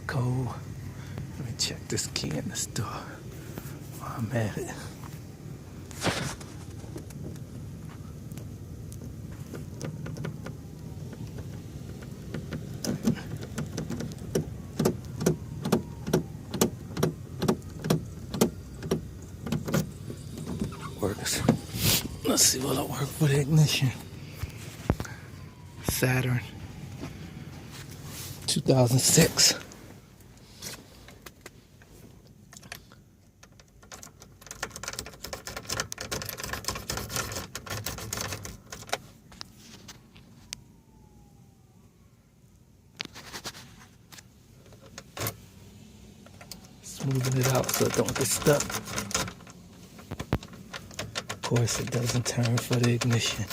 cold. Let me check this key in the store while I'm at it. Works. Let's see what will work with the ignition. Saturn 2006. Smoothing it out so it don't get stuck. Of course, it doesn't turn for the ignition.